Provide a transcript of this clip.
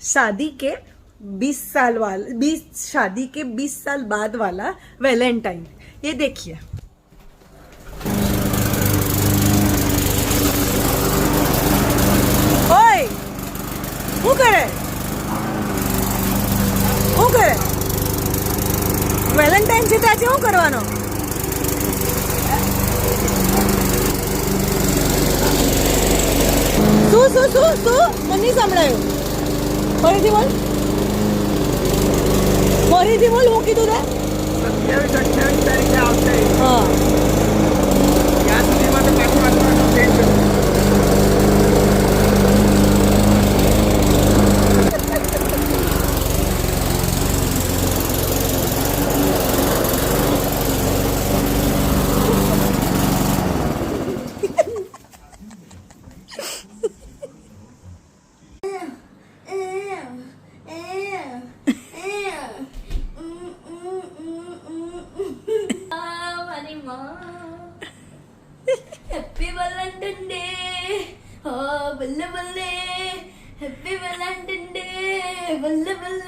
शादी के 20 साल बाद वाला वैलेंटाइन। ये देखिए, ओए શું કરે વેલેન્ટાઇન છે તો આજે શું કરવાનો? શું મને નહીં સંભળાયું, ફરીથી બોલ, હું કીધું તે? 27-28 તારીખે આવશે. હા, ત્યાં સુધીમાં તો પાછું વાંચવાનું છે. Happy Valentine's Day. Oh, balle balle. Happy Valentine's Day. Balle balle.